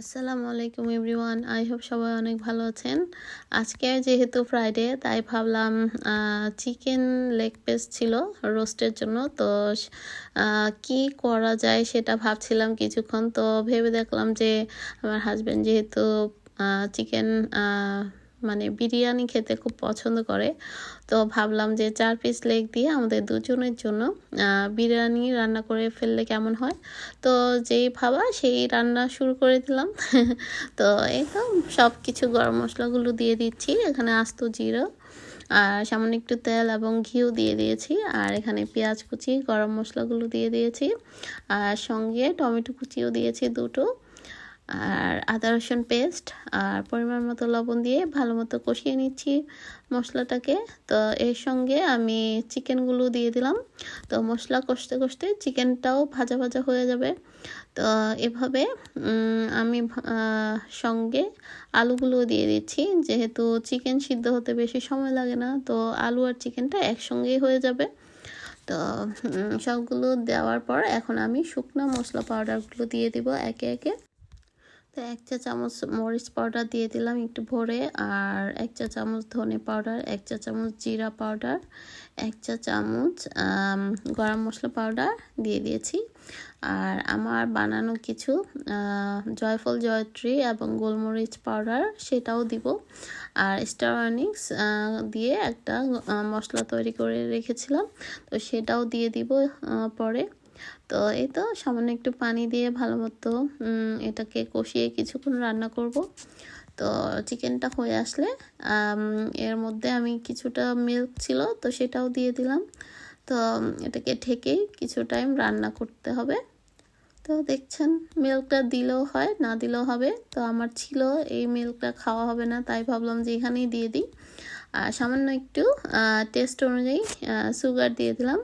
আসসালামু আলাইকুম everyone, I hope সবাই অনেক ভালো আছেন। আজকে যেহেতু ফ্রাইডে তাই ভাবলাম চিকেন লেগ পিস ছিল রোস্টের জন্য। তো কি করা যায় সেটা ভাবছিলাম কিছুক্ষণ। তো ভেবে দেখলাম যে আমার হাজব্যান্ড যেহেতু চিকেন মানে বিরিয়ানি খেতে খুব পছন্দ করে, তো ভাবলাম যে 4 পিস লেগ দিয়ে আমাদের দুজনের জন্য বিরিয়ানি রান্না করে ফেললে কেমন হয়। তো যেই ভাবা সেই রান্না শুরু করে দিলাম। তো এই তো সব কিছু গরম মশলাগুলো দিয়ে দিচ্ছি। এখানে আস্ত জিরা আর সামান্য একটু তেল এবং ঘিও দিয়ে দিয়েছি। আর এখানে পেঁয়াজ কুচি, গরম মশলাগুলো দিয়ে দিয়েছি, আর সঙ্গে টমেটো কুচিও দিয়েছি দুটো, আর আদা রসুন পেস্ট আর পরিমাণ মতো লবণ দিয়ে ভালো মতো কষিয়ে নিচ্ছি মশলাটাকে। তো এর সঙ্গে আমি চিকেনগুলো দিয়ে দিলাম। তো মশলা কষতে কষতে চিকেনটাও ভাজা ভাজা হয়ে যাবে। তো এভাবে আমি সঙ্গে আলুগুলো দিয়ে দিচ্ছি, যেহেতু চিকেন সিদ্ধ হতে বেশি সময় লাগে না, তো আলু আর চিকেনটা একসঙ্গেই হয়ে যাবে। তো সবগুলো দেওয়ার পর এখন আমি শুকনো মশলা পাউডারগুলো দিয়ে দিব একে একে। তো 1 চা চামচ মরিচ পাউডার দিয়ে দিলাম একটু ভরে, আর 1 চা চামচ ধনে পাউডার, 1 চা চামচ জিরা পাউডার, 1 চা চামচ গরম মশলা পাউডার দিয়ে দিয়েছি। আর আমার বানানো কিছু জয়ফল, জয়ত্রী এবং গোলমরিচ পাউডার সেটাও দিব। আর স্টার অনিক্স দিয়ে একটা মশলা তৈরি করে রেখেছিলাম, তো সেটাও দিয়ে দিব পরে। তো এই তো সামান্য একটু পানি দিয়ে ভালো মতো এটাকে কষিয়ে কিছুক্ষণ রান্না করব। তো চিকেনটা হয়ে আসলে এর মধ্যে আমি কিছুটা মিল্ক ছিল তো সেটাও দিয়ে দিলাম। তো এটাকে ঢেকেই কিছু টাইম রান্না করতে হবে। তো দেখছেন মিল্কটা দিলেও হয়, না দিলেও হবে। তো আমার ছিল এই মিল্কটা খাওয়া হবে না, তাই ভাবলাম যে এখানেই দিয়ে দিই। আর সামান্য একটু টেস্ট অনুযায়ী সুগার দিয়ে দিলাম।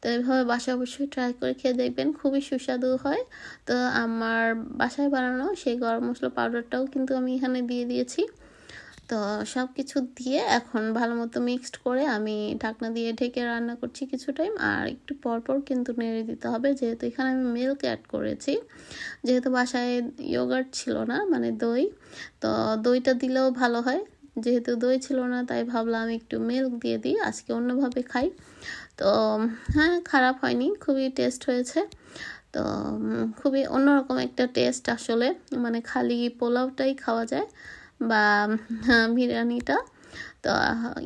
তো এইভাবে বাসায় অবশ্যই ট্রাই করে খেয়ে দেখবেন, খুবই সুস্বাদু হয়। তো আমার বাসায় বানানো সেই গরম মশলা পাউডারটাও কিন্তু আমি এখানে দিয়ে দিয়েছি। তো সব কিছু দিয়ে এখন ভালো মতো মিক্সড করে আমি ঢাকনা দিয়ে ঢেকে রান্না করছি কিছু টাইম। আর একটু পরপর কিন্তু নেড়ে দিতে হবে, যেহেতু এখানে আমি মিল্ক অ্যাড করেছি। যেহেতু বাসায় ইয়োগার্ট ছিল না, মানে দই, তো দইটা দিলেও ভালো হয়। যেহেতু দই ছিল না তাই ভাবলাম একটু মিল্ক দিয়ে দিই, আজকে অন্যভাবে খাই। তো হ্যাঁ, খারাপ হয়নি, খুবই টেস্ট হয়েছে। তো খুবই অন্যরকম একটা টেস্ট আসলে, মানে খালি পোলাওটাই খাওয়া যায় বা বিরিয়ানিটা। তো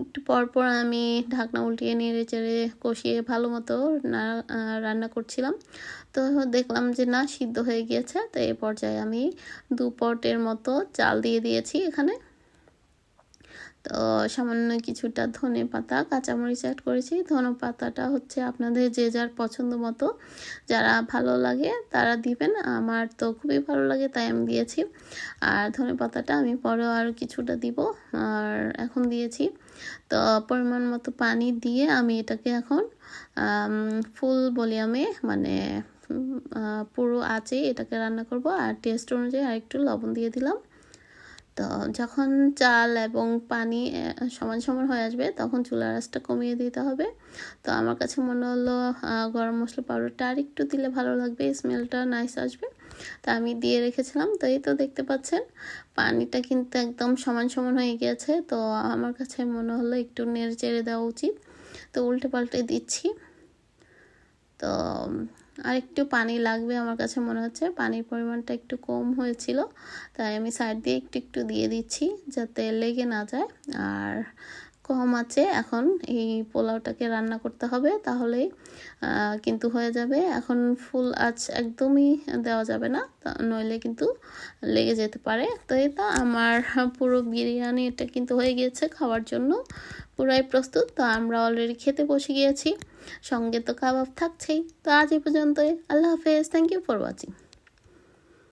একটু পরপর আমি ঢাকনা উল্টিয়ে নেড়ে চেড়ে কষিয়ে ভালো মতো রান্না করছিলাম। তো দেখলাম যে না, সিদ্ধ হয়ে গিয়েছে। তো এই পর্যায়ে আমি 2 পটের মতো চাল দিয়ে দিয়েছি এখানে। তো সামান্য কিছুটা ধনে পাতা, কাঁচামরিচ অ্যাড করেছি। ধনে পাতাটা হচ্ছে আপনাদের যে যার পছন্দ মতো, যারা ভালো লাগে তারা দিবেন। আমার তো খুবই ভালো লাগে তাই আমি দিয়েছি। আর ধনে পাতাটা আমি পরেও আরও কিছুটা দিব, আর এখন দিয়েছি। তো পরিমাণ মতো পানি দিয়ে আমি এটাকে এখন ফুল ভলিউমে, মানে পুরো আঁচে এটাকে রান্না করব। আর টেস্ট অনুযায়ী আরেকটু লবণ দিয়ে দিলাম। তো যখন চাল এবং পানি সমান সমান হয়ে আসবে তখন চুলার আঁচটা কমিয়ে দিতে হবে। তো আমার কাছে মনে হলো গরম মশলা পাউডারটা আর একটু দিলে ভালো লাগবে, স্মেলটা নাইস আসবে। তা আমি দিয়ে রেখেছিলাম। তো এই তো দেখতে পাচ্ছেন পানিটা কিন্তু একদম সমান সমান হয়ে গিয়েছে। তো আমার কাছে মনে হলো একটু নেড়ে চেড়ে দেওয়া উচিত, তো উল্টে পাল্টে দিচ্ছি। তো আর একটু পানি লাগবে আমার কাছে মনে হচ্ছে, পানির পরিমাণটা একটু কম হয়েছিল, তাই আমি সাইড দিয়ে একটু একটু দিয়ে দিচ্ছি যাতে লেগে না যায়। আর কম আছে এখন এই পোলাওটাকে রান্না করতে হবে, তাহলেই কিন্তু হয়ে যাবে। এখন ফুল আঁচ একদমই দেওয়া যাবে না, নইলে কিন্তু লেগে যেতে পারে। তো এই তো আমার পুরো বিরিয়ানি এটা কিন্তু হয়ে গিয়েছে, খাওয়ার জন্য পুরাই প্রস্তুত। তো আমরা অলরেডি খেতে বসে গিয়েছি, সঙ্গে তো কাবাব থাকছেই। তো আজ এই পর্যন্তই, আল্লাহ হাফেজ, থ্যাংক ইউ ফর ওয়াচিং।